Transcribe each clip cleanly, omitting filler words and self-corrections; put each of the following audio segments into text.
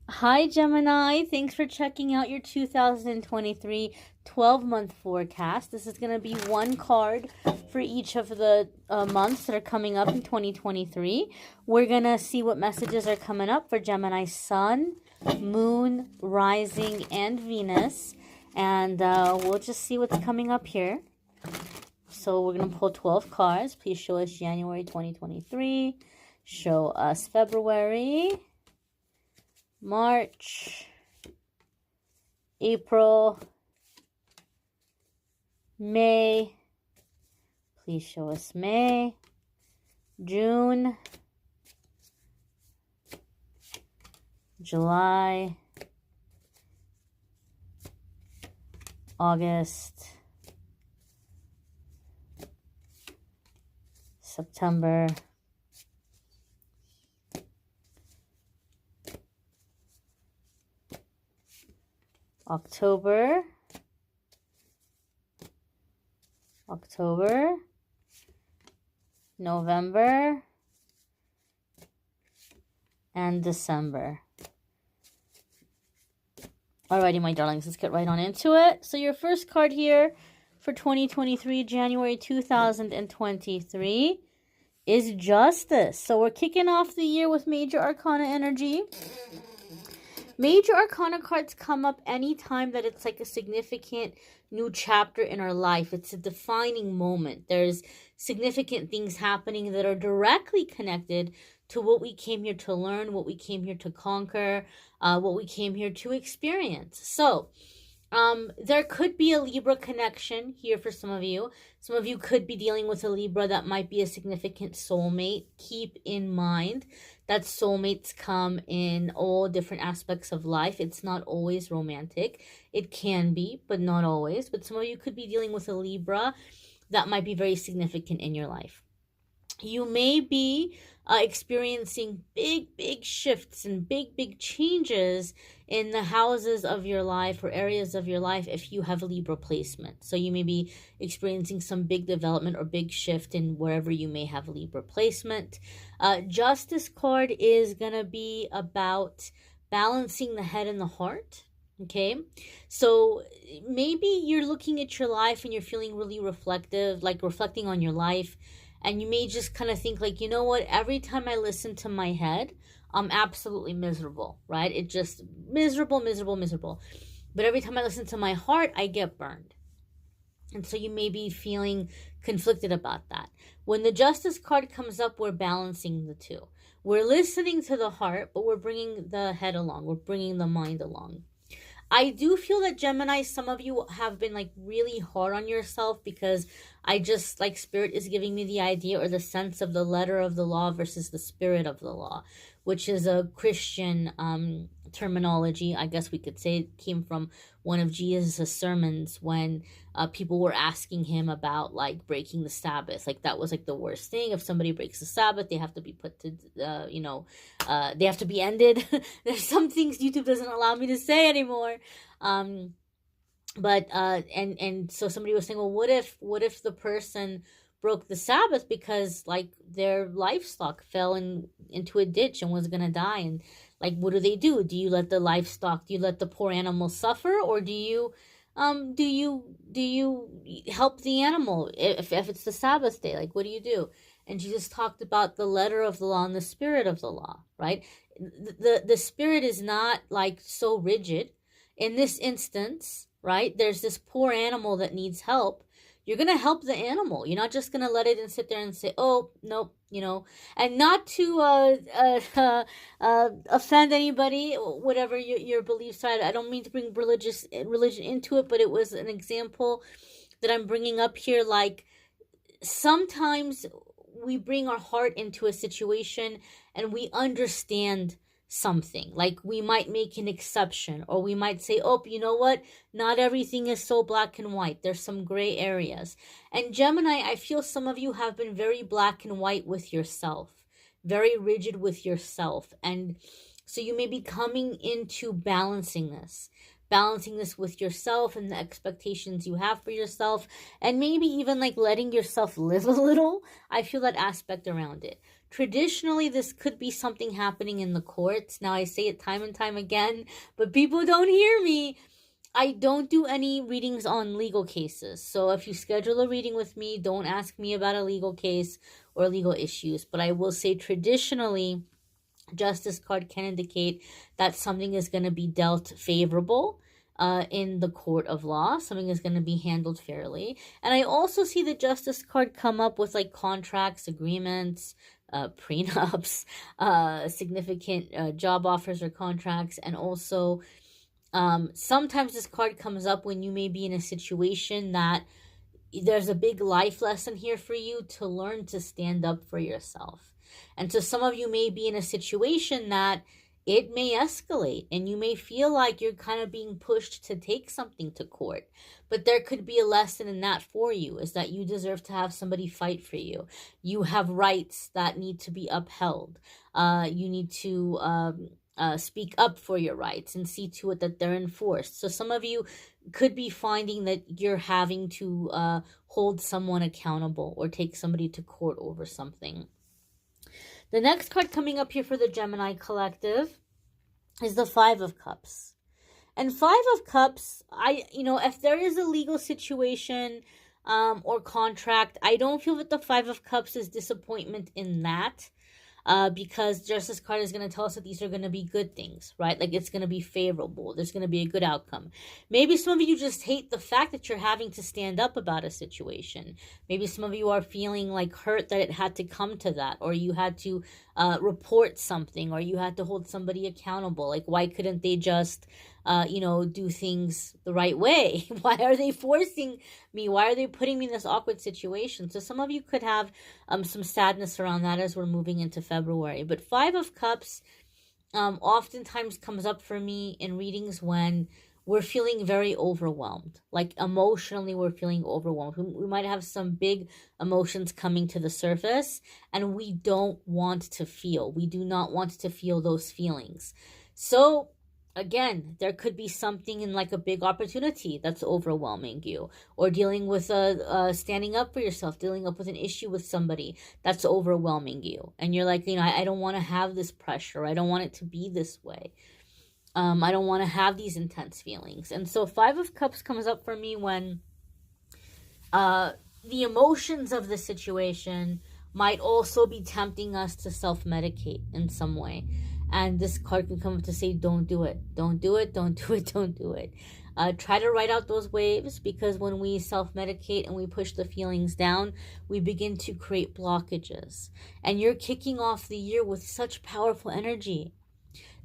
Hi, Gemini. Thanks for checking out your 2023 12-month forecast. This is going to be one card for each of the months that are coming up in 2023. We're going to see what messages are coming up for Gemini Sun, Moon, Rising, and Venus. And we'll just see what's coming up here. So we're going to pull 12 cards. Please show us January 2023. Show us February, March, April, May. Please show us May, June, July, August, September, October, November, and December. Alrighty, my darlings, let's get right on into it. So your first card here for 2023, January 2023, is Justice. So we're kicking off the year with Major Arcana energy. Major Arcana cards come up anytime that it's like a significant new chapter in our life. It's a defining moment. There's significant things happening that are directly connected to what we came here to learn, what we came here to conquer, what we came here to experience. So there could be a Libra connection here for some of you. Some of you could be dealing with a Libra that might be a significant soulmate. Keep in mind that soulmates come in all different aspects of life. It's not always romantic. It can be, but not always. But some of you could be dealing with a Libra that might be very significant in your life. You may be experiencing big shifts and big changes in the houses of your life or areas of your life if you have Libra placement. So you may be experiencing some big development or big shift in wherever you may have Libra placement. Justice card is going to be about balancing the head and the heart. Okay, so maybe you're looking at your life and you're feeling really reflective, like reflecting on your life. And you may just kind of think like, you know what, every time I listen to my head, I'm absolutely miserable, right? It just miserable. But every time I listen to my heart, I get burned. And so you may be feeling conflicted about that. When the Justice card comes up, we're balancing the two. We're listening to the heart, but we're bringing the head along. We're bringing the mind along. I do feel that Gemini, some of you have been like really hard on yourself because I just like Spirit is giving me the idea or the sense of the letter of the law versus the spirit of the law, which is a Christian terminology. I guess we could say it came from one of Jesus' sermons when people were asking him about like breaking the Sabbath. Like that was like the worst thing. If somebody breaks the Sabbath, they have to be put to, they have to be ended. There's some things YouTube doesn't allow me to say anymore. And so somebody was saying, well, what if the person broke the Sabbath because like their livestock fell into a ditch and was gonna die, and like what do? Do you let the livestock, do you let the poor animal suffer, or do you help the animal if it's the Sabbath day? Like what do you do? And Jesus talked about the letter of the law and the spirit of the law, right? The spirit is not like so rigid. In this instance, right, there's this poor animal that needs help. You're going to help the animal. You're not just going to let it and sit there and say, oh, nope, and not to offend anybody, whatever your beliefs are. I don't mean to bring religion into it, but it was an example that I'm bringing up here. Like sometimes we bring our heart into a situation and we understand something. Like we might make an exception, or we might say, oh, you know what, not everything is so black and white. There's some gray areas. And Gemini, I feel some of you have been very black and white with yourself, very rigid with yourself. And so you may be coming into balancing this with yourself and the expectations you have for yourself, and maybe even like letting yourself live a little. I feel that aspect around it. Traditionally, this could be something happening in the courts. Now, I say it time and time again, but people don't hear me. I don't do any readings on legal cases. So if you schedule a reading with me, don't ask me about a legal case or legal issues. But I will say traditionally, Justice card can indicate that something is going to be dealt favorable in the court of law. Something is going to be handled fairly. And I also see the Justice card come up with like contracts, agreements, prenups, significant job offers or contracts, and also sometimes this card comes up when you may be in a situation that there's a big life lesson here for you to learn to stand up for yourself. And so some of you may be in a situation that it may escalate and you may feel like you're kind of being pushed to take something to court. But there could be a lesson in that for you, is that you deserve to have somebody fight for you. You have rights that need to be upheld. You need to speak up for your rights and see to it that they're enforced. So some of you could be finding that you're having to hold someone accountable or take somebody to court over something. The next card coming up here for the Gemini collective is the Five of Cups. And Five of Cups, if there is a legal situation or contract, I don't feel that the Five of Cups is disappointment in that. Because Justice card is going to tell us that these are going to be good things, right? Like it's going to be favorable. There's going to be a good outcome. Maybe some of you just hate the fact that you're having to stand up about a situation. Maybe some of you are feeling like hurt that it had to come to that, or you had to report something, or you had to hold somebody accountable. Like, why couldn't they just do things the right way? Why are they forcing me? Why are they putting me in this awkward situation? So some of you could have some sadness around that as we're moving into February. But Five of Cups oftentimes comes up for me in readings when we're feeling very overwhelmed. Like emotionally, we're feeling overwhelmed. We might have some big emotions coming to the surface, and we don't want to feel. We do not want to feel those feelings. So again, there could be something in like a big opportunity that's overwhelming you, or dealing with standing up for yourself, dealing up with an issue with somebody that's overwhelming you. And you're like, I don't want to have this pressure. I don't want it to be this way. I don't want to have these intense feelings. And so Five of Cups comes up for me when the emotions of the situation might also be tempting us to self-medicate in some way. And this card can come up to say, don't do it. Don't do it. Don't do it. Don't do it. Try to ride out those waves, because when we self-medicate and we push the feelings down, we begin to create blockages. And you're kicking off the year with such powerful energy.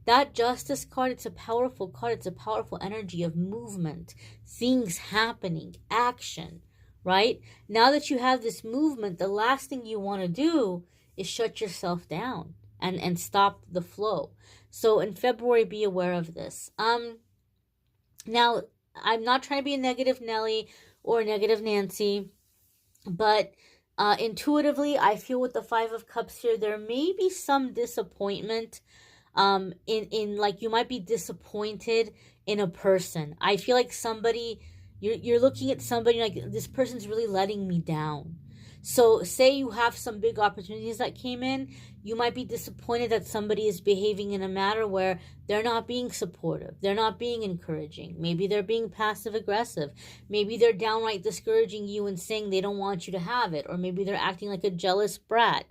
That Justice card, it's a powerful card. It's a powerful energy of movement, things happening, action, right? Now that you have this movement, the last thing you want to do is shut yourself down and stop the flow. So in February, be aware of this. Now, I'm not trying to be a negative Nelly or a negative Nancy, but intuitively, I feel with the Five of Cups here, there may be some disappointment in like you might be disappointed in a person. I feel like somebody, you're looking at somebody like, this person's really letting me down. So say you have some big opportunities that came in, you might be disappointed that somebody is behaving in a manner where they're not being supportive. They're not being encouraging. Maybe they're being passive aggressive. Maybe they're downright discouraging you and saying they don't want you to have it. Or maybe they're acting like a jealous brat.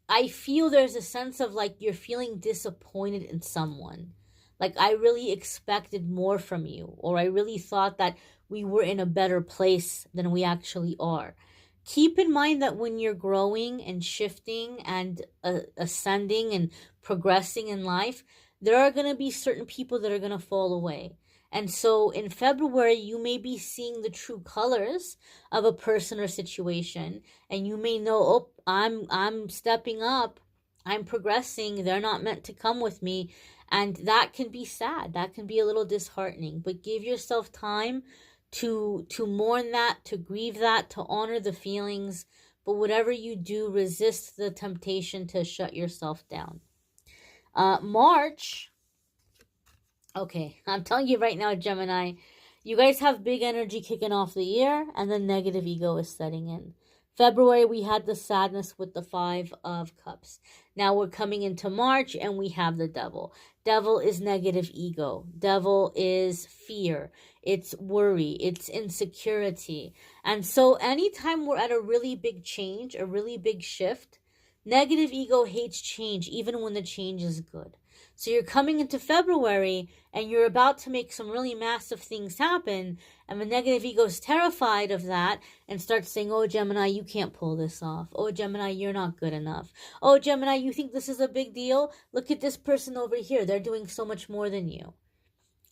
I feel there's a sense of like you're feeling disappointed in someone. Like, I really expected more from you, or I really thought that we were in a better place than we actually are. Keep in mind that when you're growing and shifting and ascending and progressing in life, there are going to be certain people that are going to fall away. And so in February, you may be seeing the true colors of a person or situation, and you may know, oh, I'm stepping up, I'm progressing, they're not meant to come with me. And that can be sad. That can be a little disheartening. But give yourself time to mourn that, to grieve that, to honor the feelings. But whatever you do, resist the temptation to shut yourself down. March. Okay, I'm telling you right now, Gemini, you guys have big energy kicking off the year, and then negative ego is setting in. February, we had the sadness with the Five of Cups. Now we're coming into March and we have the Devil. Devil is negative ego. Devil is fear. It's worry. It's insecurity. And so anytime we're at a really big change, a really big shift, negative ego hates change, even when the change is good. So you're coming into February and you're about to make some really massive things happen, and the negative ego is terrified of that and starts saying, oh, Gemini, you can't pull this off. Oh, Gemini, you're not good enough. Oh, Gemini, you think this is a big deal? Look at this person over here. They're doing so much more than you.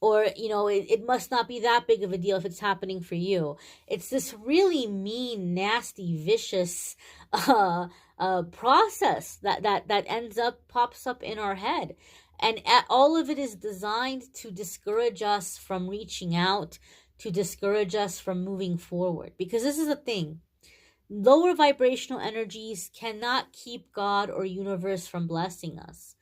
Or, you know, it must not be that big of a deal if it's happening for you. It's this really mean, nasty, vicious process that pops up in our head. And all of it is designed to discourage us from reaching out, to discourage us from moving forward. Because this is the thing. Lower vibrational energies cannot keep God or universe from blessing us.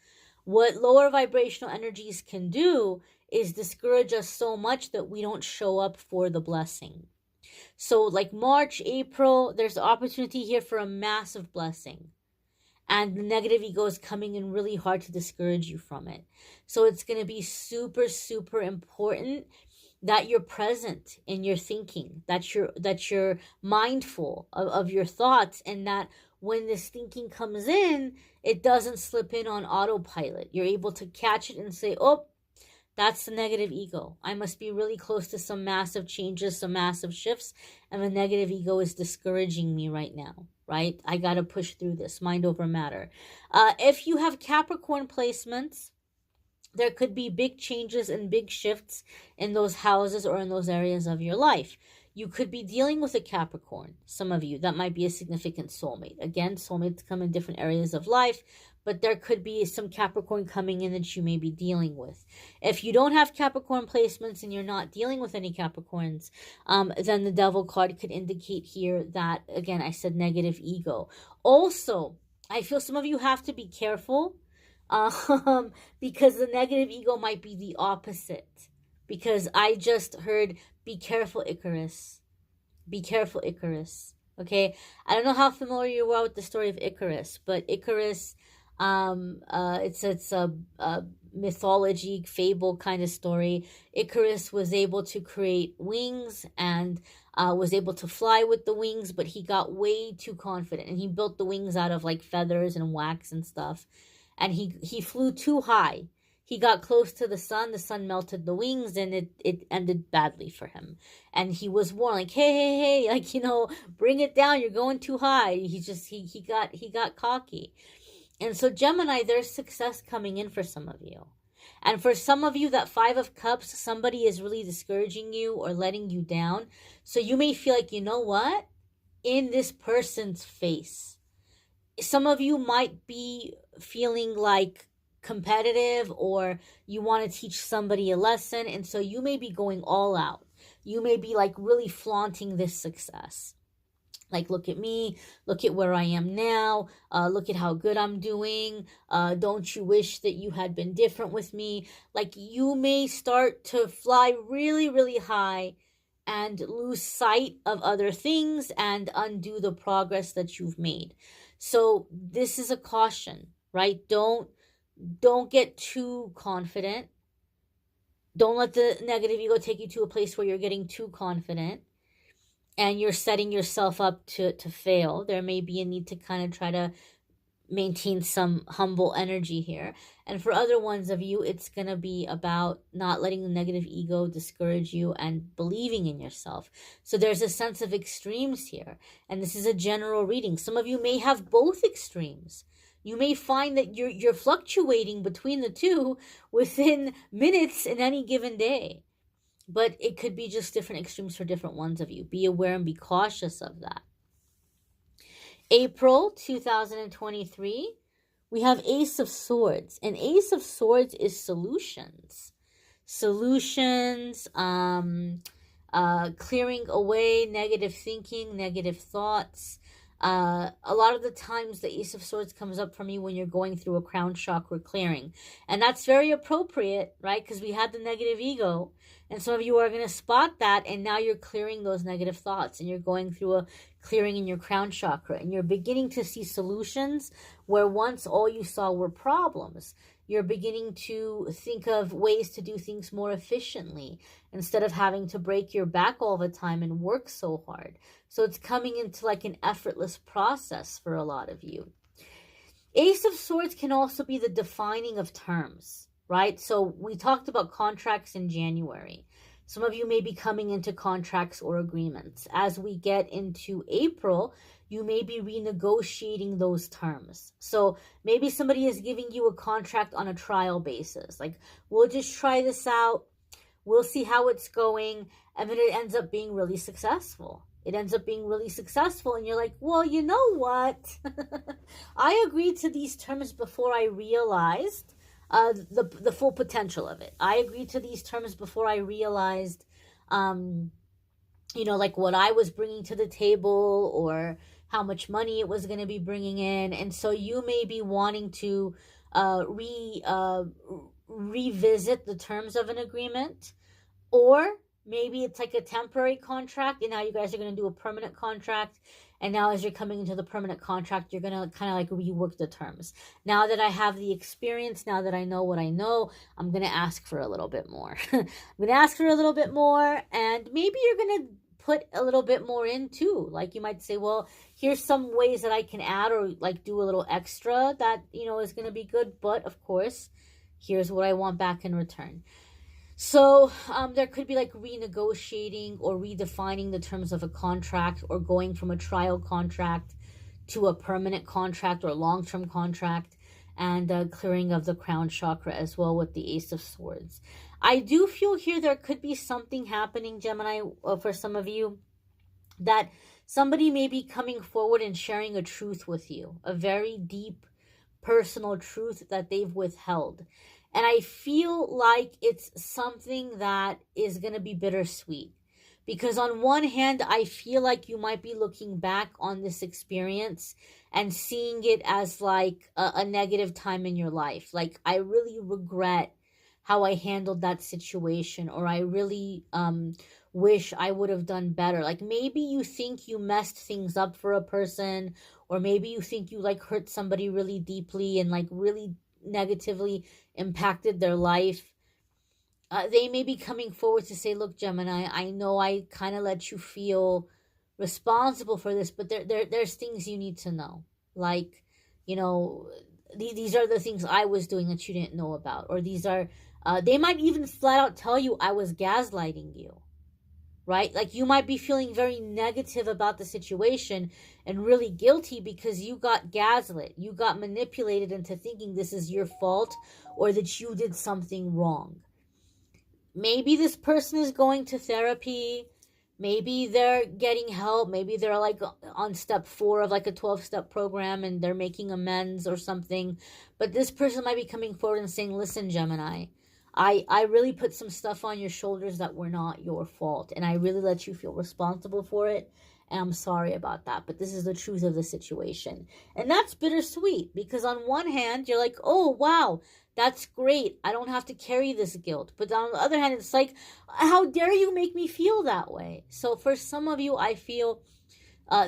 What lower vibrational energies can do is discourage us so much that we don't show up for the blessing. So like March, April, there's opportunity here for a massive blessing. And the negative ego is coming in really hard to discourage you from it. So it's going to be super, super important that you're present in your thinking, that you're mindful of your thoughts, and that when this thinking comes in, it doesn't slip in on autopilot. You're able to catch it and say, oh, that's the negative ego. I must be really close to some massive changes, some massive shifts, and the negative ego is discouraging me right now, right? I got to push through this, mind over matter. If you have Capricorn placements, there could be big changes and big shifts in those houses or in those areas of your life. You could be dealing with a Capricorn, some of you. That might be a significant soulmate. Again, soulmates come in different areas of life, but there could be some Capricorn coming in that you may be dealing with. If you don't have Capricorn placements and you're not dealing with any Capricorns, then the Devil card could indicate here that, again, I said negative ego. Also, I feel some of you have to be careful because the negative ego might be the opposite. Because I just heard, be careful, Icarus. Be careful, Icarus. Okay? I don't know how familiar you are with the story of Icarus, but Icarus, it's a mythology, fable kind of story. Icarus was able to create wings and was able to fly with the wings, but he got way too confident. And he built the wings out of like feathers and wax and stuff. And he flew too high. He got close to the sun melted the wings, and it ended badly for him. And he was warned, like, hey, like, you know, bring it down, you're going too high. He got cocky. And so Gemini, there's success coming in for some of you. And for some of you, that Five of Cups, somebody is really discouraging you or letting you down. So you may feel like, you know what? In this person's face. Some of you might be feeling like competitive, or you want to teach somebody a lesson, and so you may be going all out. You may be like really flaunting this success. Like, look at me, look at where I am now, look at how good I'm doing, don't you wish that you had been different with me? Like, you may start to fly really, really high and lose sight of other things and undo the progress that you've made. So this is a caution, right? Don't get too confident. Don't let the negative ego take you to a place where you're getting too confident and you're setting yourself up to fail. There may be a need to kind of try to maintain some humble energy here. And for other ones of you, it's going to be about not letting the negative ego discourage you and believing in yourself. So there's a sense of extremes here. And this is a general reading. Some of you may have both extremes. You may find that you're fluctuating between the two within minutes in any given day. But it could be just different extremes for different ones of you. Be aware and be cautious of that. April 2023, we have Ace of Swords. And Ace of Swords is solutions. Solutions, clearing away negative thinking, negative thoughts, A lot of the times the Ace of Swords comes up for me when you're going through a crown chakra clearing. And that's very appropriate, right? Because we had the negative ego. And some of you are going to spot that, and now you're clearing those negative thoughts, and you're going through a clearing in your crown chakra, and you're beginning to see solutions where once all you saw were problems. You're beginning to think of ways to do things more efficiently instead of having to break your back all the time and work so hard. So it's coming into like an effortless process for a lot of you. Ace of Swords can also be the defining of terms, right? So we talked about contracts in January. Some of you may be coming into contracts or agreements. As we get into April, you may be renegotiating those terms. So maybe somebody is giving you a contract on a trial basis. Like, we'll just try this out. We'll see how it's going. And then it ends up being really successful. It ends up being really successful. And you're like, well, you know what? I agreed to these terms before I realized the full potential of it. I agreed to these terms before I realized, like what I was bringing to the table or how much money it was going to be bringing in. And so you may be wanting to revisit the terms of an agreement, or maybe it's like a temporary contract, and now you guys are going to do a permanent contract. And now as you're coming into the permanent contract, you're going to kind of like rework the terms. Now that I have the experience, now that I know what I know, I'm going to ask for a little bit more. I'm going to ask for a little bit more, and maybe you're going to put a little bit more in too. Like you might say, well, here's some ways that I can add or like do a little extra that, is going to be good. But of course, here's what I want back in return. So there could be like renegotiating or redefining the terms of a contract, or going from a trial contract to a permanent contract or long-term contract, and clearing of the crown chakra as well with the Ace of Swords. I do feel here there could be something happening, Gemini, for some of you, that somebody may be coming forward and sharing a truth with you, a very deep personal truth that they've withheld. And I feel like it's something that is going to be bittersweet. Because on one hand, I feel like you might be looking back on this experience and seeing it as like a negative time in your life. Like, I really regret how I handled that situation, or I really wish I would have done better. Like, maybe you think you messed things up for a person, or maybe you think you like hurt somebody really deeply and like really negatively impacted their life. They may be coming forward to say, look, Gemini, I know I kind of let you feel responsible for this, but there's things you need to know. Like, these are the things I was doing that you didn't know about. Or these are, they might even flat out tell you I was gaslighting you, right? Like, you might be feeling very negative about the situation and really guilty because you got gaslit. You got manipulated into thinking this is your fault or that you did something wrong. Maybe this person is going to therapy. Maybe they're getting help. Maybe they're like on step 4 of like a 12-step program and they're making amends or something. But this person might be coming forward and saying, listen, Gemini, I really put some stuff on your shoulders that were not your fault. And I really let you feel responsible for it. And I'm sorry about that. But this is the truth of the situation. And that's bittersweet, because on one hand, you're like, oh, wow, that's great. I don't have to carry this guilt. But on the other hand, it's like, how dare you make me feel that way? So for some of you, I feel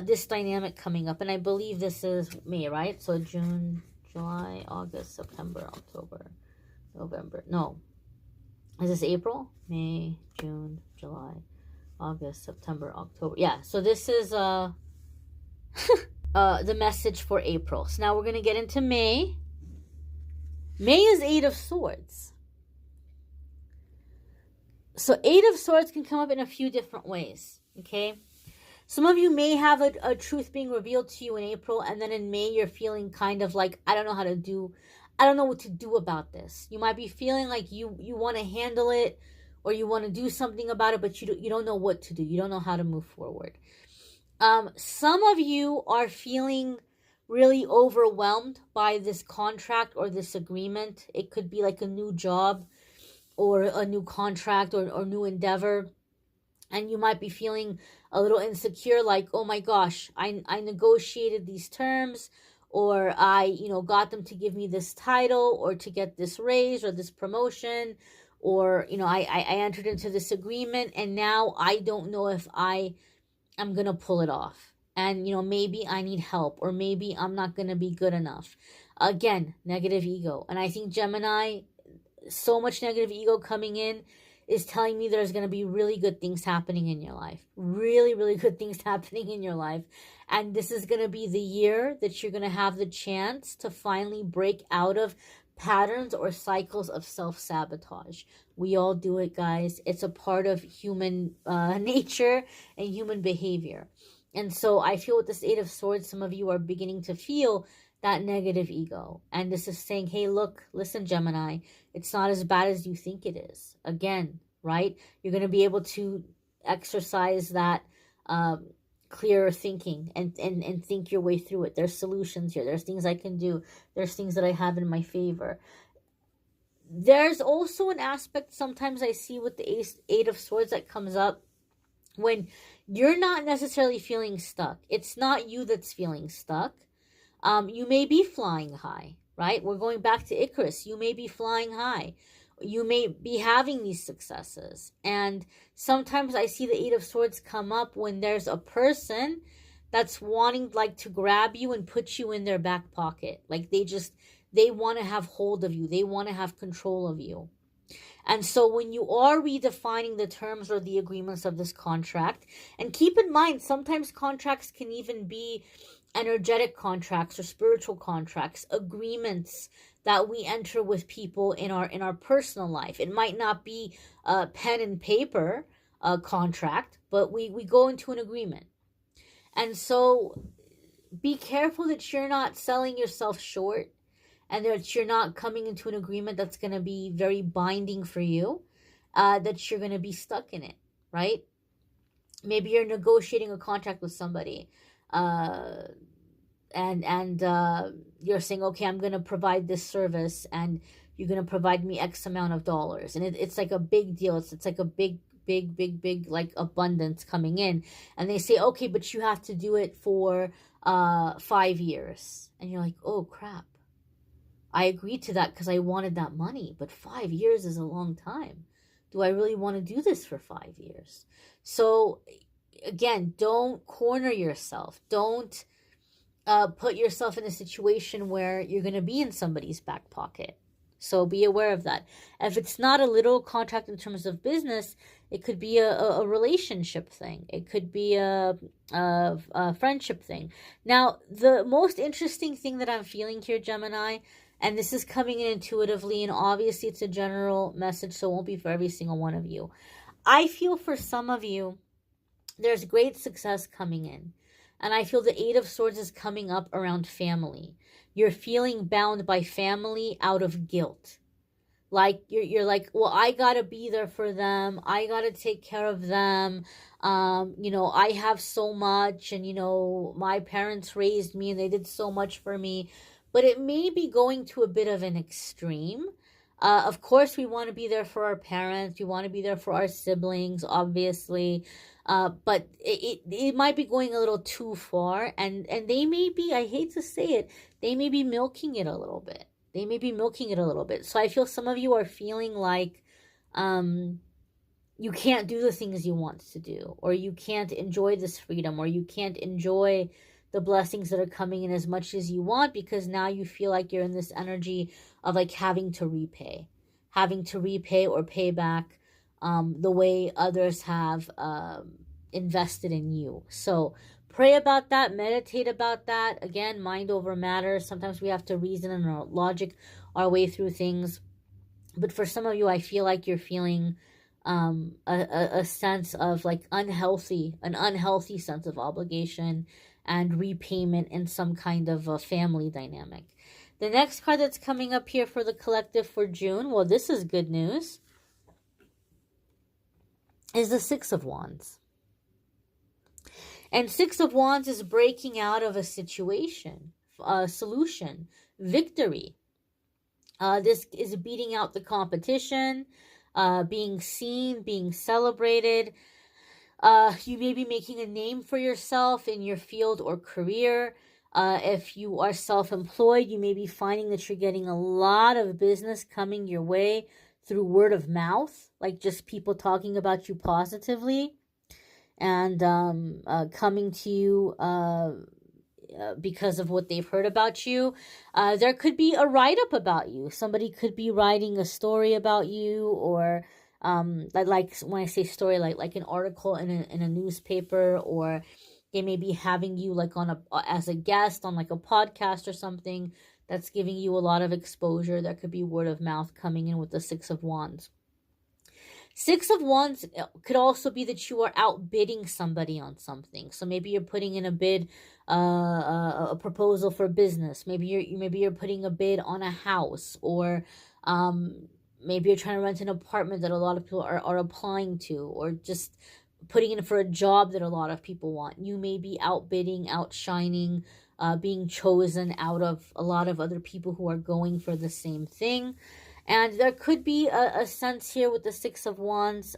this dynamic coming up. And I believe this is May, right? So June, July, August, September, October, November. No. Is this April? May, June, July, August, September, October. Yeah, so this is the message for April. So now we're going to get into May. May is 8 of Swords. So 8 of Swords can come up in a few different ways, okay? Some of you may have a truth being revealed to you in April, and then in May you're feeling kind of like, I don't know what to do about this. You might be feeling like you want to handle it, or you want to do something about it, but you don't know what to do. You don't know how to move forward. Some of you are feeling really overwhelmed by this contract or this agreement. It could be like a new job or a new contract or new endeavor. And you might be feeling a little insecure, like, oh my gosh, I negotiated these terms, or I, got them to give me this title, or to get this raise or this promotion, or, I entered into this agreement, and now I don't know if I'm going to pull it off. And, maybe I need help, or maybe I'm not going to be good enough. Again, negative ego. And I think Gemini, so much negative ego coming in is telling me there's going to be really good things happening in your life. Really, really good things happening in your life. And this is going to be the year that you're going to have the chance to finally break out of patterns or cycles of self-sabotage. We all do it, guys. It's a part of human nature and human behavior. And so I feel with this Eight of Swords, some of you are beginning to feel that negative ego. And this is saying, hey, look, listen, Gemini, it's not as bad as you think it is. Again, right? You're going to be able to exercise that clearer thinking and think your way through it. There's solutions here. There's things I can do. There's things that I have in my favor. There's also an aspect sometimes I see with the Eight of Swords that comes up when you're not necessarily feeling stuck. It's not you that's feeling stuck. You may be flying high, right? We're going back to Icarus. You may be flying high. You may be having these successes. And sometimes I see the Eight of Swords come up when there's a person that's wanting like to grab you and put you in their back pocket. Like they want to have hold of you. They want to have control of you. And so when you are redefining the terms or the agreements of this contract, and keep in mind, sometimes contracts can even be energetic contracts or spiritual contracts, agreements that we enter with people in our personal life. It might not be a pen and paper contract, but we go into an agreement. And so be careful that you're not selling yourself short, and that you're not coming into an agreement that's going to be very binding for you, that you're going to be stuck in it, right? Maybe you're negotiating a contract with somebody, and you're saying, okay, I'm going to provide this service, and you're going to provide me X amount of dollars. And it's like a big deal. It's like a big, like abundance coming in. And they say, okay, but you have to do it for 5 years. And you're like, oh, crap. I agreed to that because I wanted that money, but 5 years is a long time. Do I really want to do this for 5 years? So again, don't corner yourself. Don't put yourself in a situation where you're going to be in somebody's back pocket. So be aware of that. If it's not a little contract in terms of business, it could be a relationship thing. It could be a friendship thing. Now, the most interesting thing that I'm feeling here, Gemini, and this is coming in intuitively, and obviously it's a general message, so it won't be for every single one of you. I feel for some of you, there's great success coming in. And I feel the Eight of Swords is coming up around family. You're feeling bound by family out of guilt. Like you're like, well, I gotta be there for them. I gotta take care of them. I have so much, and my parents raised me and they did so much for me. But it may be going to a bit of an extreme. Of course, we want to be there for our parents. We want to be there for our siblings, obviously. But it might be going a little too far. And they may be, I hate to say it, they may be milking it a little bit. So I feel some of you are feeling like you can't do the things you want to do. Or you can't enjoy this freedom. Or you can't enjoy the blessings that are coming in as much as you want, because now you feel like you're in this energy of like having to repay or pay back the way others have invested in you. So pray about that, meditate about that. Again, mind over matter. Sometimes we have to reason and logic our way through things. But for some of you, I feel like you're feeling a sense of like an unhealthy sense of obligation and repayment in some kind of a family dynamic. The next card that's coming up here for the collective for June, well, this is good news, is the Six of Wands. And Six of Wands is breaking out of a situation, a solution, victory. This is beating out the competition, being seen, being celebrated. You may be making a name for yourself in your field or career. If you are self-employed, you may be finding that you're getting a lot of business coming your way through word of mouth, like just people talking about you positively and coming to you because of what they've heard about you. There could be a write-up about you. Somebody could be writing a story about you, or like when I say story, like an article in a newspaper, or they may be having you like on as a guest on like a podcast or something that's giving you a lot of exposure. There could be word of mouth coming in with the Six of Wands. Six of Wands could also be that you are outbidding somebody on something. So maybe you're putting in a bid, a proposal for business. Maybe you're putting a bid on a house, or maybe you're trying to rent an apartment that a lot of people are applying to, or just putting in for a job that a lot of people want. You may be outbidding, outshining, being chosen out of a lot of other people who are going for the same thing. And there could be a sense here with the Six of Wands,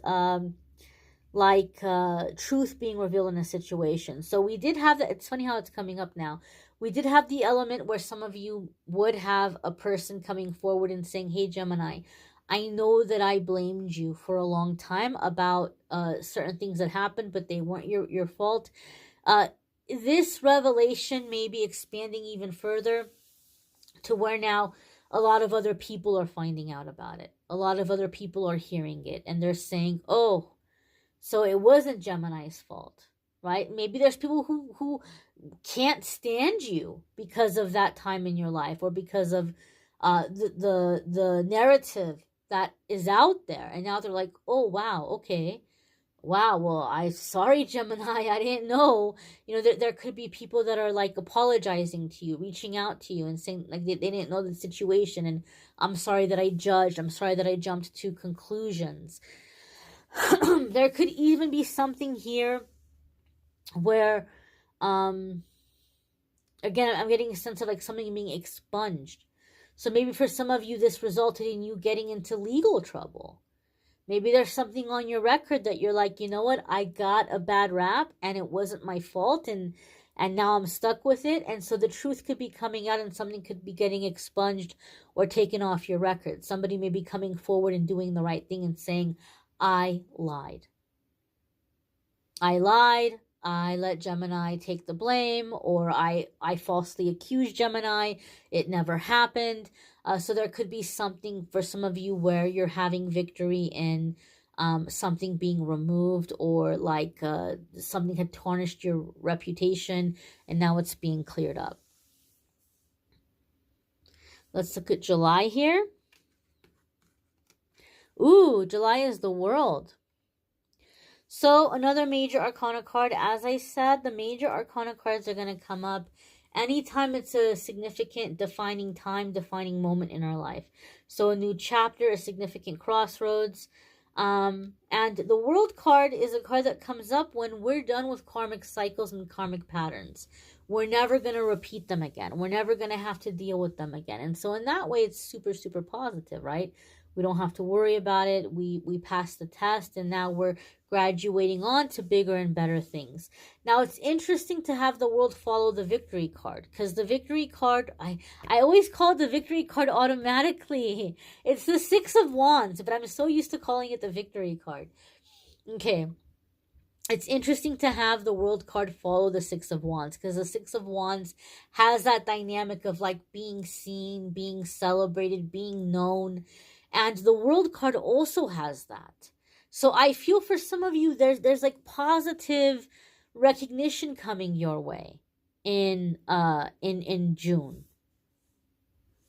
like truth being revealed in a situation. So we did have that. It's funny how it's coming up now. We did have the element where some of you would have a person coming forward and saying, hey, Gemini, I know that I blamed you for a long time about certain things that happened, but they weren't your fault. This revelation may be expanding even further to where now a lot of other people are finding out about it. A lot of other people are hearing it, and they're saying, oh, so it wasn't Gemini's fault, right? Maybe there's people who can't stand you because of that time in your life, or because of the narrative that is out there. And now they're like, oh, wow, okay. Wow, well, I'm sorry, Gemini, I didn't know. You know, there could be people that are like apologizing to you, reaching out to you and saying like they didn't know the situation, and I'm sorry that I judged, I'm sorry that I jumped to conclusions. There could even be something here where, again, I'm getting a sense of like something being expunged. So maybe for some of you, this resulted in you getting into legal trouble. Maybe there's something on your record that you're like, you know what, I got a bad rap and it wasn't my fault, and now I'm stuck with it. And so the truth could be coming out and something could be getting expunged or taken off your record. Somebody may be coming forward and doing the right thing and saying, I lied. I lied. I let Gemini take the blame, or I falsely accused Gemini. It never happened. So there could be something for some of you where you're having victory in something being removed, or like something had tarnished your reputation and now it's being cleared up. Let's look at July here. Ooh, July is the World. So another major arcana card. As I said, the major arcana cards are going to come up anytime it's a significant defining time, defining moment in our life. So a new chapter, a significant crossroads. And the World card is a card that comes up when we're done with karmic cycles and karmic patterns. We're never going to repeat them again. We're never going to have to deal with them again. And so in that way, it's super, super positive, right? We don't have to worry about it. We passed the test, and now we're graduating on to bigger and better things. Now, it's interesting to have the World follow the Victory card, because the Victory card, I always call the Victory card automatically. It's the Six of Wands, but I'm so used to calling it the Victory card. Okay. It's interesting to have the World card follow the Six of Wands, because the Six of Wands has that dynamic of like being seen, being celebrated, being known. And the World card also has that. So I feel for some of you, there's like positive recognition coming your way in June.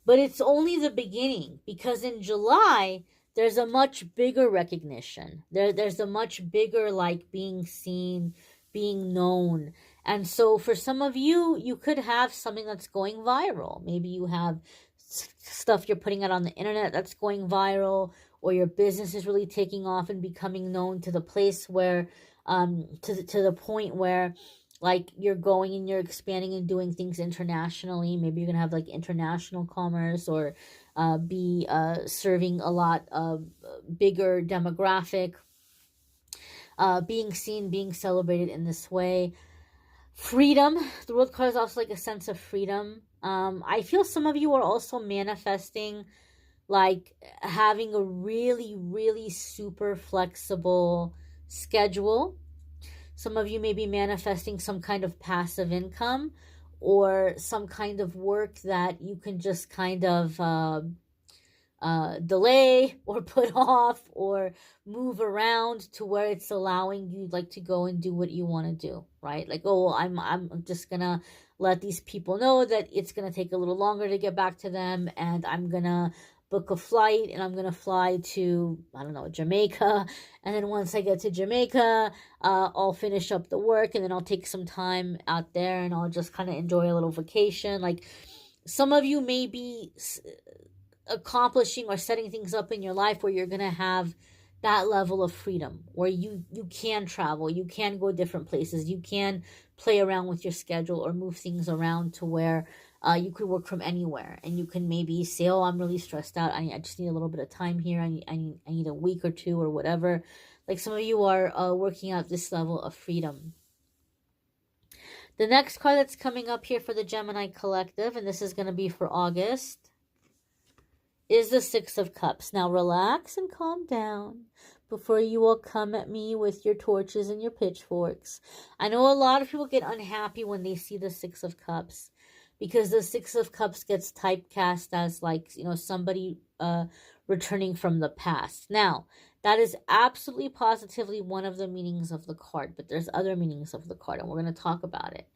But it's only the beginning, because in July, there's a much bigger recognition. There's a much bigger like being seen, being known. And so for some of you, you could have something that's going viral. Maybe you have stuff you're putting out on the internet that's going viral, or your business is really taking off and becoming known to the place where, to the point where like you're going and you're expanding and doing things internationally. Maybe you're going to have like international commerce, or be serving a lot of bigger demographic. being seen, being celebrated in this way. Freedom. The World card is also like a sense of freedom. I feel some of you are also manifesting like having a really, really super flexible schedule. Some of you may be manifesting some kind of passive income or some kind of work that you can just kind of delay or put off or move around to where it's allowing you like to go and do what you want to do, right? Like, oh, well, I'm just gonna let these people know that it's gonna take a little longer to get back to them, and I'm gonna book a flight and I'm gonna fly to, I don't know, Jamaica, and then once I get to Jamaica, I'll finish up the work and then I'll take some time out there and I'll just kind of enjoy a little vacation. Like, some of you may be accomplishing or setting things up in your life where you're going to have that level of freedom, where you can travel, you can go different places, you can play around with your schedule or move things around to where you could work from anywhere, and you can maybe say, oh, I'm really stressed out, I just need a little bit of time here, I need a week or two or whatever. Like, some of you are working out this level of freedom. The next card that's coming up here for the Gemini collective, and this is going to be for August, is the Six of Cups. Now relax and calm down before you all come at me with your torches and your pitchforks. I know a lot of people get unhappy when they see the Six of Cups, because the Six of Cups gets typecast as like, you know, somebody returning from the past. Now, that is absolutely positively one of the meanings of the card, but there's other meanings of the card, and we're going to talk about it.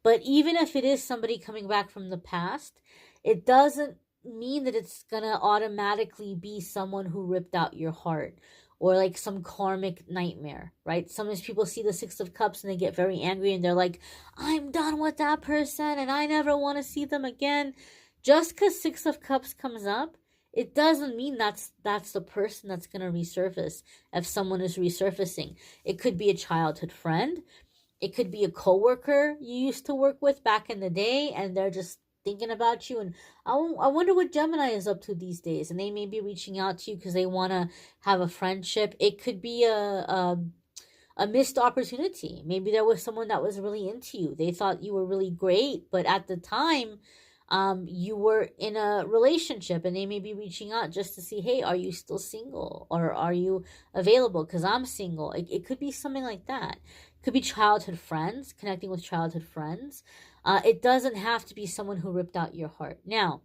But even if it is somebody coming back from the past, it doesn't mean that it's gonna automatically be someone who ripped out your heart or like some karmic nightmare, right? Sometimes people see the Six of Cups and they get very angry and they're like, I'm done with that person and I never want to see them again. Just because Six of Cups comes up, it doesn't mean that's the person that's gonna resurface. If someone is resurfacing, it could be a childhood friend, it could be a coworker you used to work with back in the day, and they're just thinking about you, and I wonder what Gemini is up to these days, and they may be reaching out to you because they want to have a friendship. It could be a missed opportunity. Maybe there was someone that was really into you. They thought you were really great, but at the time, you were in a relationship, and they may be reaching out just to see, hey, are you still single, or are you available? Because I'm single. It could be something like that. It could be childhood friends, connecting with childhood friends. It doesn't have to be someone who ripped out your heart. Now,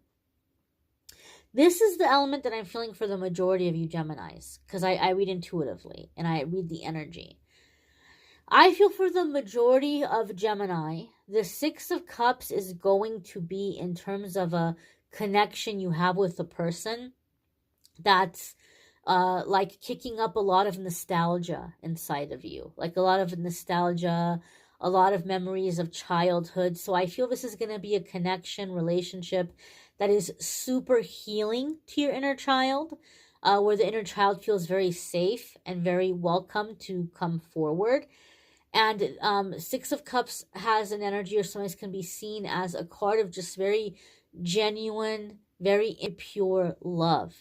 this is the element that I'm feeling for the majority of you Geminis, because I read intuitively and I read the energy. I feel for the majority of Gemini, the Six of Cups is going to be in terms of a connection you have with the person that's like kicking up a lot of nostalgia inside of you, like a lot of nostalgia, a lot of memories of childhood. So I feel this is going to be a connection, relationship that is super healing to your inner child, where the inner child feels very safe and very welcome to come forward. And Six of Cups has an energy, or sometimes can be seen as a card of just very genuine, very impure love.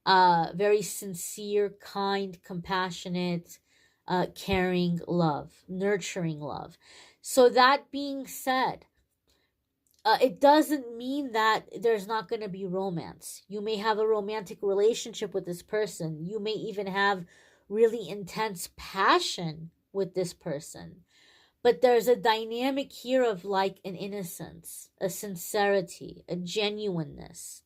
Very sincere, kind, compassionate, caring love, nurturing love. So that being said, it doesn't mean that there's not going to be romance. You may have a romantic relationship with this person. You may even have really intense passion with this person. But there's a dynamic here of like an innocence, a sincerity, a genuineness.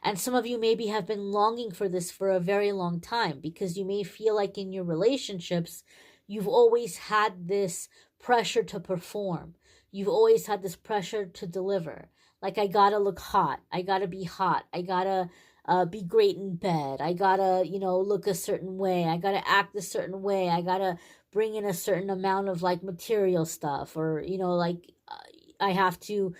And some of you maybe have been longing for this for a very long time, because you may feel like in your relationships, you've always had this pressure to perform. You've always had this pressure to deliver. Like, I gotta look hot. I gotta be hot. I gotta be great in bed. I gotta, look a certain way. I gotta act a certain way. I gotta bring in a certain amount of like material stuff, or, I have to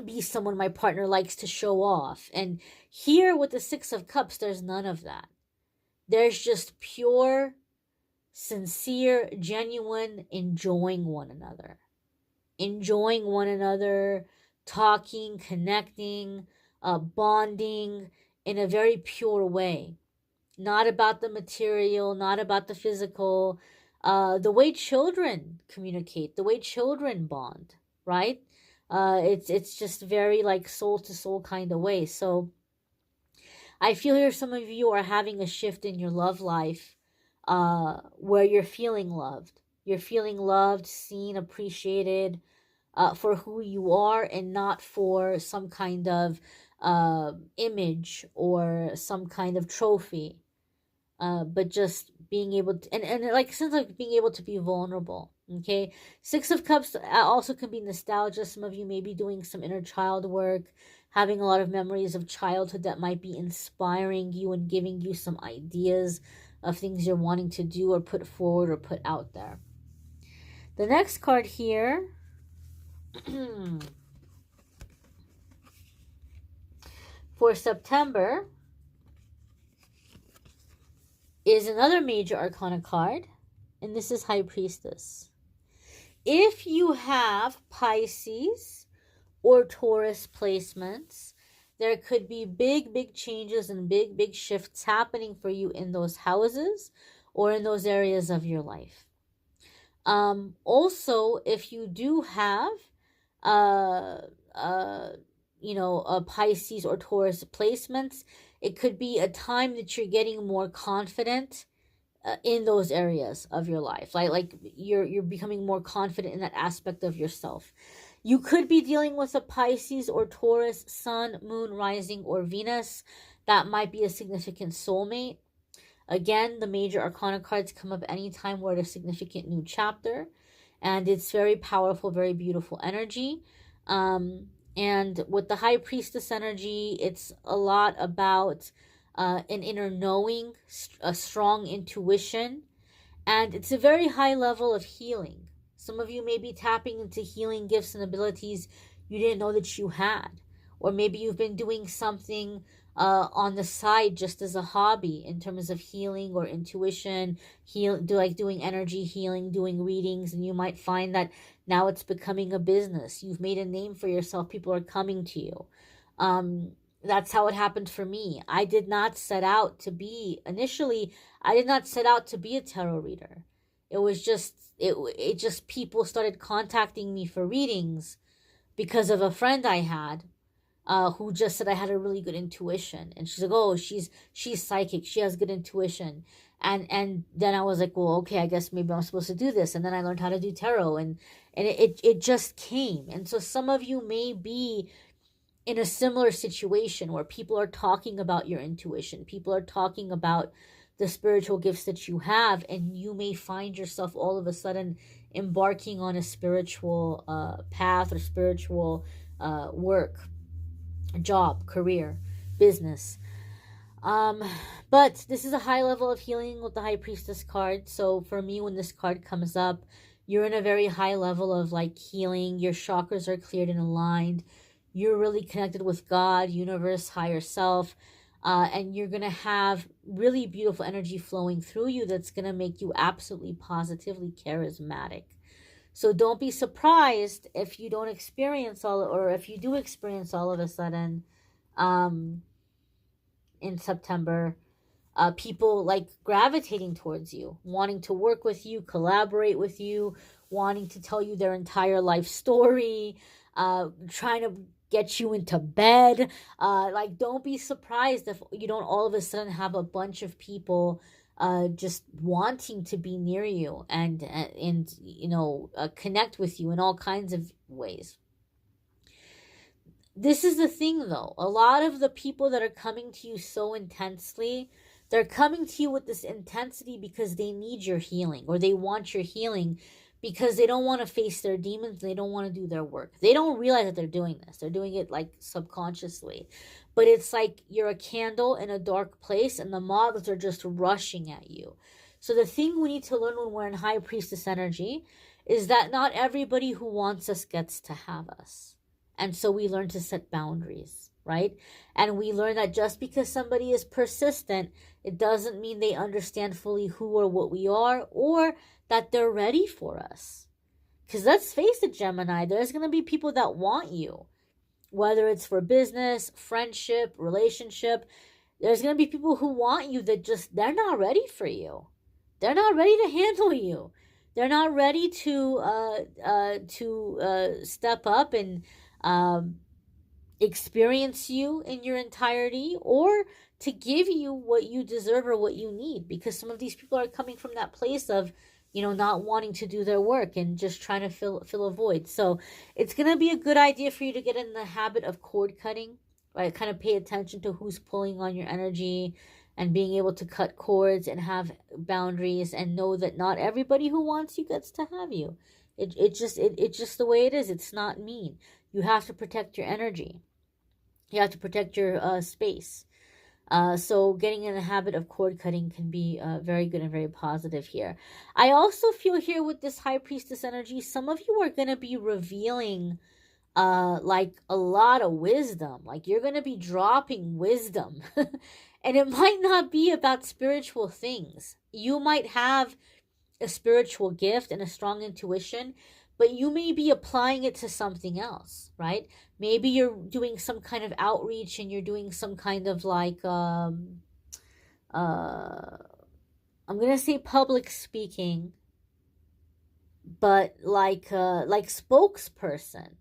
be someone my partner likes to show off. And here with the Six of Cups, there's none of that. There's just pure, sincere, genuine enjoying one another. Enjoying one another, talking, connecting, bonding in a very pure way. not about the material, not about the physical, the way children communicate, the way children bond, right? It's just very like soul to soul kind of way. So I feel here some of you are having a shift in your love life, where you're feeling loved. You're feeling loved, seen, appreciated, for who you are, and not for some kind of image or some kind of trophy, but just being able to, and like sense of being able to be vulnerable. Okay, Six of Cups also can be nostalgia. Some of you may be doing some inner child work, having a lot of memories of childhood that might be inspiring you and giving you some ideas of things you're wanting to do or put forward or put out there. The next card here for September is another major arcana card, and this is High Priestess. If you have Pisces or Taurus placements, there could be big changes and big shifts happening for you in those houses or in those areas of your life. Also, if you do have a Pisces or Taurus placements, it could be a time that you're getting more confident in those areas of your life. Like you're becoming more confident in that aspect of yourself. You could be dealing with a Pisces or Taurus sun, moon, rising, or Venus. That might be a significant soulmate. Again, the major arcana cards come up anytime we're at a significant new chapter, and it's very powerful, very beautiful energy. And with the High Priestess energy, it's a lot about an inner knowing, a strong intuition, and it's a very high level of healing. Some of you may be tapping into healing gifts and abilities you didn't know that you had, or maybe you've been doing something on the side just as a hobby in terms of healing or intuition, doing energy healing, doing readings, and you might find that now it's becoming a business. You've made a name for yourself. People are coming to you. That's how it happened for me. I did not set out to be, initially, I did not set out to be a tarot reader. It was just, it just people started contacting me for readings because of a friend I had, who just said I had a really good intuition. And she's like, oh, she's psychic. She has good intuition. And then I was like, well, okay, I guess maybe I'm supposed to do this. And then I learned how to do tarot, and it just came. And so some of you may be in a similar situation where people are talking about your intuition. People are talking about the spiritual gifts that you have, and you may find yourself all of a sudden embarking on a spiritual path or spiritual work, job, career, business. But this is a high level of healing with the High Priestess card. So for me, when this card comes up, you're in a very high level of like healing. Your chakras are cleared and aligned. You're really connected with God, universe, higher self. And you're going to have really beautiful energy flowing through you that's going to make you absolutely positively charismatic. So don't be surprised if you don't experience or if you do experience all of a sudden, in September, people like gravitating towards you, wanting to work with you, collaborate with you, wanting to tell you their entire life story, trying to get you into bed. Like, don't be surprised if you don't all of a sudden have a bunch of people just wanting to be near you and connect with you in all kinds of ways. This is the thing, though. A lot of the people that are coming to you so intensely, they're coming to you with this intensity because they need your healing, or they want your healing because they don't want to face their demons. They don't want to do their work. They don't realize that they're doing this. They're doing it like subconsciously. But it's like you're a candle in a dark place and the moths are just rushing at you. So the thing we need to learn when we're in High Priestess energy is that not everybody who wants us gets to have us. And so we learn to set boundaries, right? And we learn that just because somebody is persistent, it doesn't mean they understand fully who or what we are, or that they're ready for us. Because let's face it, Gemini, there's going to be people that want you, whether it's for business, friendship, relationship. There's going to be people who want you that just, they're not ready for you. They're not ready to handle you. They're not ready to step up and experience you in your entirety, or to give you what you deserve or what you need, because some of these people are coming from that place of, not wanting to do their work and just trying to fill a void. So it's going to be a good idea for you to get in the habit of cord cutting, right? Kind of pay attention to who's pulling on your energy, and being able to cut cords and have boundaries, and know that not everybody who wants you gets to have you. It's just the way it is. It's not mean. You have to protect your energy. You have to protect your space. So getting in the habit of cord cutting can be very good and very positive here. I also feel here with this High Priestess energy, some of you are going to be revealing like a lot of wisdom. Like you're going to be dropping wisdom. And it might not be about spiritual things. You might have a spiritual gift and a strong intuition, but you may be applying it to something else, right? Maybe you're doing some kind of outreach, and you're doing some kind of like I'm gonna say public speaking, but like spokesperson.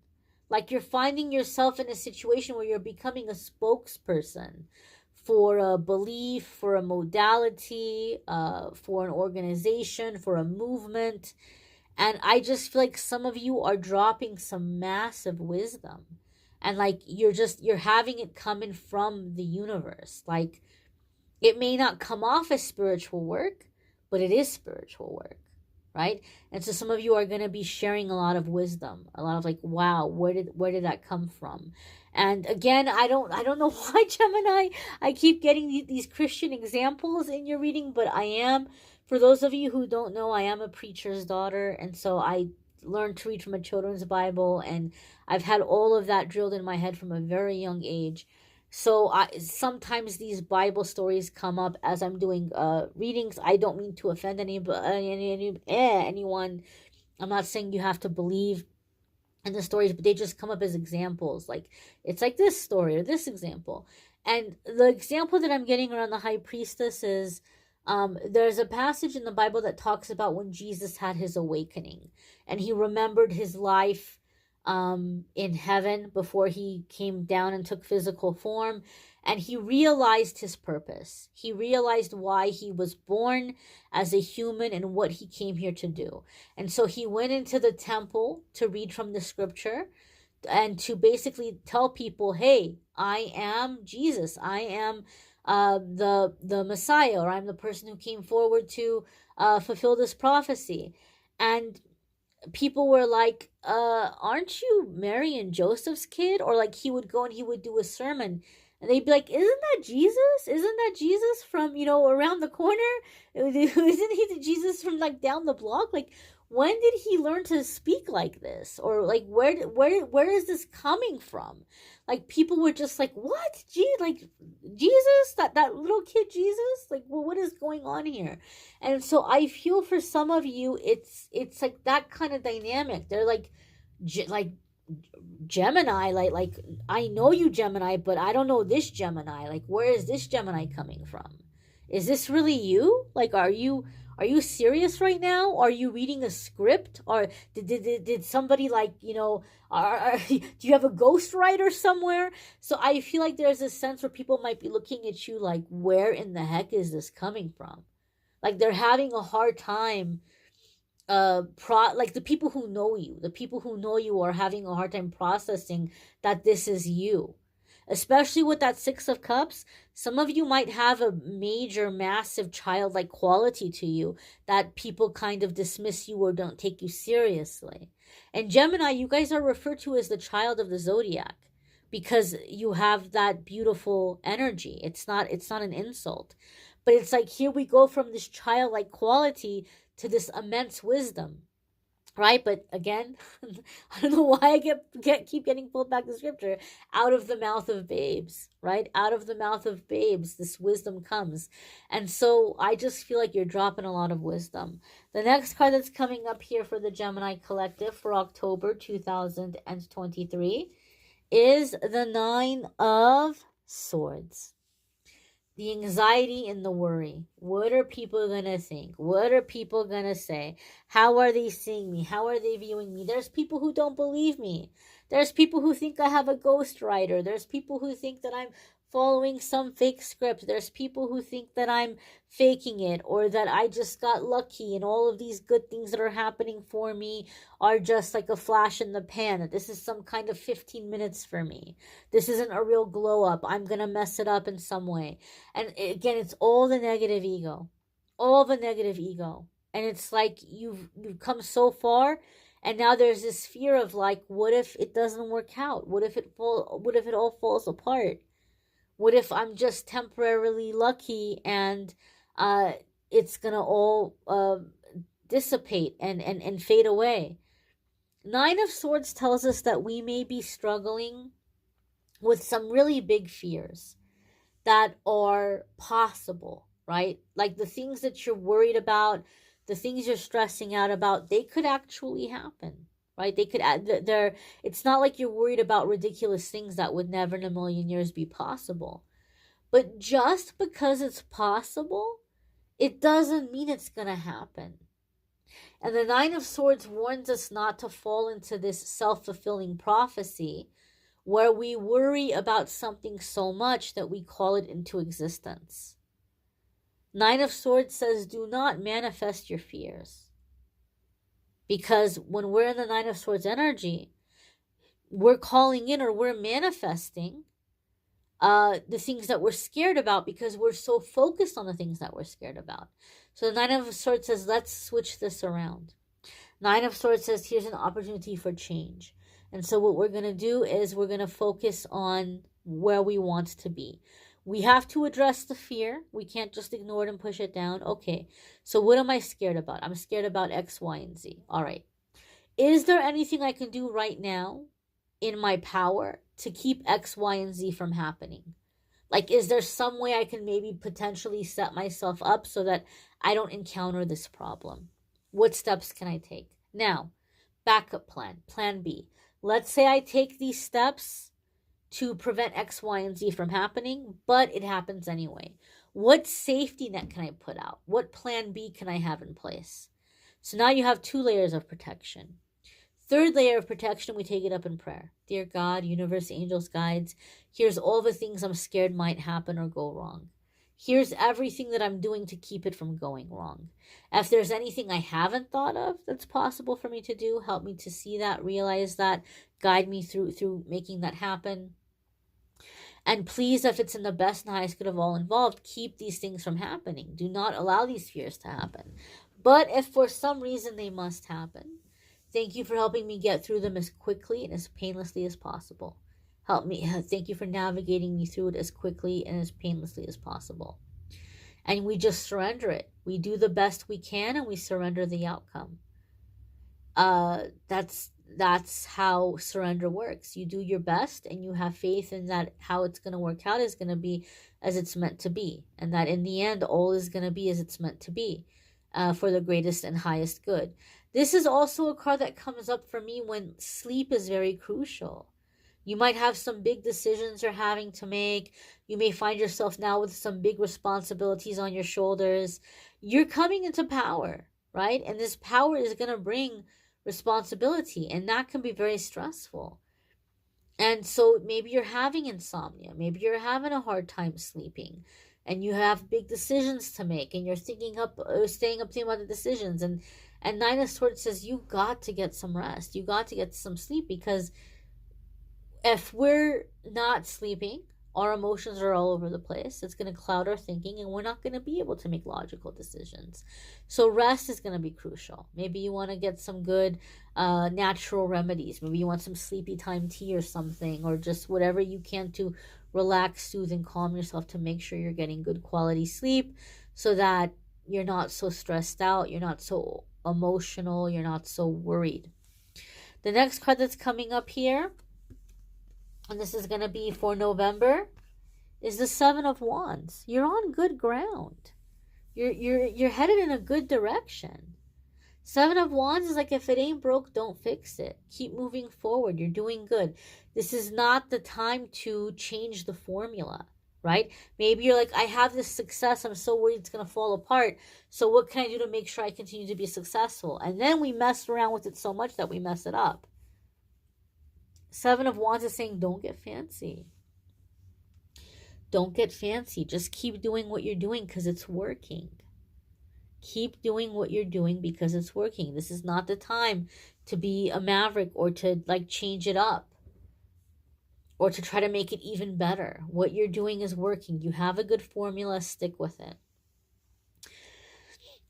Like you're finding yourself in a situation where you're becoming a spokesperson for a belief, for a modality, for an organization, for a movement. And I just feel like some of you are dropping some massive wisdom. And like you're having it coming from the universe. Like it may not come off as spiritual work, but it is spiritual work, right? And so some of you are going to be sharing a lot of wisdom, a lot of like, wow, where did that come from? And again, I don't know why, Gemini, I keep getting these Christian examples in your reading, but I am, for those of you who don't know, I am a preacher's daughter, and so I learned to read from a children's Bible, and I've had all of that drilled in my head from a very young age. So sometimes these Bible stories come up as I'm doing readings. I don't mean to offend anyone. I'm not saying you have to believe in the stories, but they just come up as examples. Like it's like this story or this example. And the example that I'm getting around the High Priestess is there's a passage in the Bible that talks about when Jesus had his awakening, and he remembered his life in heaven before he came down and took physical form, and he realized his purpose. He realized why he was born as a human and what he came here to do. And so he went into the temple to read from the scripture and to basically tell people, hey, I am Jesus. I am the Messiah, or I'm the person who came forward to fulfill this prophecy. And people were like, aren't you Mary and Joseph's kid? Or like he would go and he would do a sermon, and they'd be like, isn't that Jesus? Isn't that Jesus from, around the corner? Isn't he the Jesus from like down the block? Like, when did he learn to speak like this? Or like, where is this coming from? Like, people were just like, what? Like, Jesus? That little kid Jesus? Like, well, what is going on here? And so I feel for some of you, it's like that kind of dynamic. They're like Gemini, like I know you, Gemini, but I don't know this Gemini. Like, where is this Gemini coming from? Is this really you? Like, are you serious right now? Are you reading a script? Or did somebody like, do you have a ghostwriter somewhere? So I feel like there's a sense where people might be looking at you like, where in the heck is this coming from? Like they're having a hard time like the people who know you are having a hard time processing that this is you. Especially with that Six of Cups, some of you might have a major, massive childlike quality to you that people kind of dismiss you or don't take you seriously. And Gemini, you guys are referred to as the child of the zodiac because you have that beautiful energy. It's not an insult. But it's like, here we go from this childlike quality to this immense wisdom, right? But again, I don't know why I keep getting pulled back to scripture. Out of the mouth of babes, right? Out of the mouth of babes, this wisdom comes. And so I just feel like you're dropping a lot of wisdom. The next card that's coming up here for the Gemini Collective for October 2023 is the Nine of Swords. the anxiety and the worry. What are people going to think? What are people going to say? How are they seeing me? How are they viewing me? There's people who don't believe me. There's people who think I have a ghostwriter. There's people who think that I'm following some fake script. There's people who think that I'm faking it, or that I just got lucky and all of these good things that are happening for me are just like a flash in the pan, that this is some kind of 15 minutes for me. This isn't a real glow up. I'm going to mess it up in some way. And again, it's all the negative ego. All the negative ego. And it's like you've come so far, and now there's this fear of like, what if it doesn't work out? What if it all falls apart? What if I'm just temporarily lucky and it's going to all dissipate and fade away? Nine of Swords tells us that we may be struggling with some really big fears that are possible, right? Like the things that you're worried about, the things you're stressing out about, they could actually happen. Right? They could it's not like you're worried about ridiculous things that would never in a million years be possible. But just because it's possible, it doesn't mean it's going to happen. And the Nine of Swords warns us not to fall into this self-fulfilling prophecy where we worry about something so much that we call it into existence. Nine of Swords says, do not manifest your fears. Because when we're in the Nine of Swords energy, we're calling in, or we're manifesting the things that we're scared about, because we're so focused on the things that we're scared about. So the Nine of Swords says, let's switch this around. Nine of Swords says, here's an opportunity for change. And so what we're going to do is we're going to focus on where we want to be. We have to address the fear. We can't just ignore it and push it down. Okay, so what am I scared about? I'm scared about X, Y, and Z. All right. Is there anything I can do right now in my power to keep X, Y, and Z from happening? Like, is there some way I can maybe potentially set myself up so that I don't encounter this problem? What steps can I take? Now, backup plan, plan B. Let's say I take these steps to prevent X, Y, and Z from happening, but it happens anyway. What safety net can I put out? What plan B can I have in place? So now you have 2 layers of protection. Third layer of protection, we take it up in prayer. Dear God, universe, angels, guides, here's all the things I'm scared might happen or go wrong. Here's everything that I'm doing to keep it from going wrong. If there's anything I haven't thought of that's possible for me to do, help me to see that, realize that, guide me through making that happen. And please, if it's in the best and highest good of all involved, keep these things from happening. Do not allow these fears to happen. But if for some reason they must happen, thank you for helping me get through them as quickly and as painlessly as possible. Help me. Thank you for navigating me through it as quickly and as painlessly as possible. And we just surrender it. We do the best we can and we surrender the outcome. That's how surrender works. You do your best and you have faith in that how it's going to work out is going to be as it's meant to be. And that in the end, all is going to be as it's meant to be for the greatest and highest good. This is also a card that comes up for me when sleep is very crucial. You might have some big decisions you're having to make. You may find yourself now with some big responsibilities on your shoulders. You're coming into power, right? And this power is going to bring responsibility, and that can be very stressful. And so maybe you're having insomnia. Maybe you're having a hard time sleeping, and you have big decisions to make, and you're staying up thinking about the decisions. And Nine of Swords says you got to get some rest. You got to get some sleep, because if we're not sleeping, our emotions are all over the place. It's going to cloud our thinking, and we're not going to be able to make logical decisions. So rest is going to be crucial. Maybe you want to get some good natural remedies. Maybe you want some sleepy time tea or something, or just whatever you can to relax, soothe, and calm yourself to make sure you're getting good quality sleep so that you're not so stressed out, you're not so emotional, you're not so worried. The next card that's coming up here, and this is going to be for November, is the Seven of Wands. You're on good ground. You're headed in a good direction. Seven of Wands is like, if it ain't broke, don't fix it. Keep moving forward. You're doing good. This is not the time to change the formula, right? Maybe you're like, I have this success, I'm so worried it's going to fall apart. So what can I do to make sure I continue to be successful? And then we mess around with it so much that we mess it up. Seven of Wands is saying, don't get fancy. Don't get fancy. Just keep doing what you're doing because it's working. Keep doing what you're doing because it's working. This is not the time to be a maverick or to like change it up or to try to make it even better. What you're doing is working. You have a good formula, stick with it.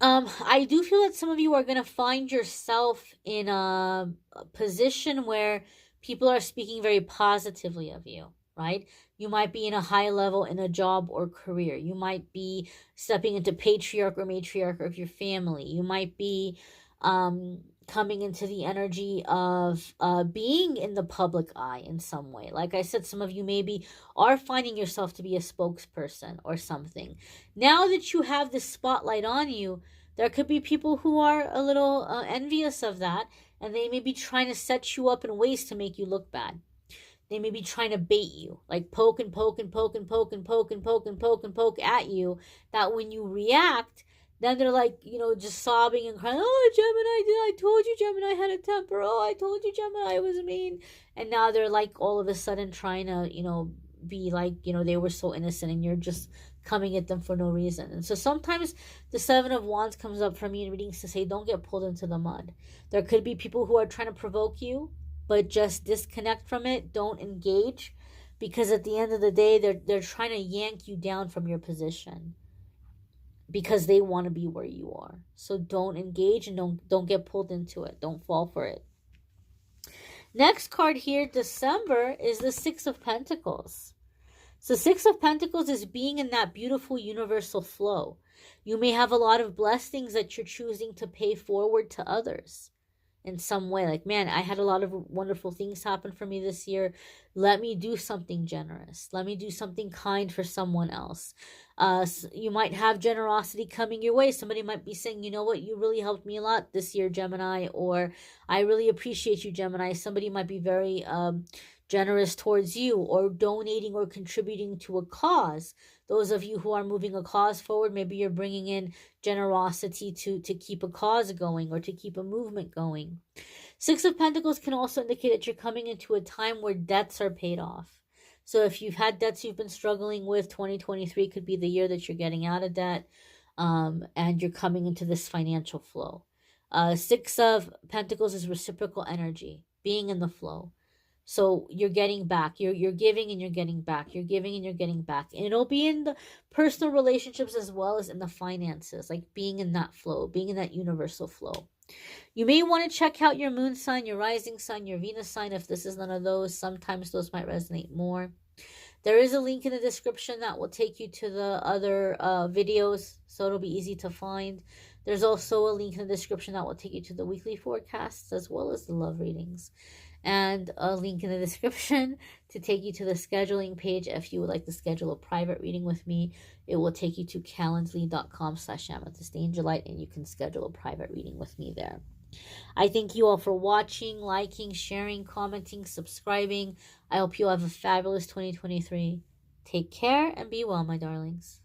I do feel that some of you are going to find yourself in a position where people are speaking very positively of you, right? You might be in a high level in a job or career. You might be stepping into patriarch or matriarch of your family. You might be coming into the energy of being in the public eye in some way. Like I said, some of you maybe are finding yourself to be a spokesperson or something. Now that you have this spotlight on you, there could be people who are a little envious of that, and they may be trying to set you up in ways to make you look bad. They may be trying to bait you, like poke and poke and poke and poke and poke and poke and poke and poke at you, that when you react, then they're like, just sobbing and crying, oh, Gemini, I told you Gemini had a temper. Oh, I told you Gemini was mean. And now they're like all of a sudden trying to, be like, they were so innocent and you're just coming at them for no reason. And so sometimes the Seven of Wands comes up for me in readings to say, don't get pulled into the mud. There could be people who are trying to provoke you, but just disconnect from it. Don't engage, because at the end of the day, they're trying to yank you down from your position because they want to be where you are. So don't engage and don't get pulled into it. Don't fall for it. Next card here, December, is the Six of Pentacles. So Six of Pentacles is being in that beautiful universal flow. You may have a lot of blessings that you're choosing to pay forward to others in some way. Like, man, I had a lot of wonderful things happen for me this year. Let me do something generous. Let me do something kind for someone else. You might have generosity coming your way. Somebody might be saying, you know what, you really helped me a lot this year, Gemini, or I really appreciate you, Gemini. Somebody might be very generous towards you, or donating or contributing to a cause. Those of you who are moving a cause forward, maybe you're bringing in generosity to keep a cause going or to keep a movement going. Six of Pentacles can also indicate that you're coming into a time where debts are paid off. So if you've had debts you've been struggling with, 2023 could be the year that you're getting out of debt, and you're coming into this financial flow. Six of Pentacles is reciprocal energy, being in the flow. So you're getting back. You're giving and you're getting back. You're giving and you're getting back. And it'll be in the personal relationships as well as in the finances, like being in that flow, being in that universal flow. You may want to check out your moon sign, your rising sign, your Venus sign. If this is none of those, sometimes those might resonate more. There is a link in the description that will take you to the other videos, so it'll be easy to find. There's also a link in the description that will take you to the weekly forecasts as well as the love readings. And a link in the description to take you to the scheduling page. If you would like to schedule a private reading with me, it will take you to calendly.com/amethystdangelite, and you can schedule a private reading with me there. I thank you all for watching, liking, sharing, commenting, subscribing. I hope you all have a fabulous 2023. Take care and be well, my darlings.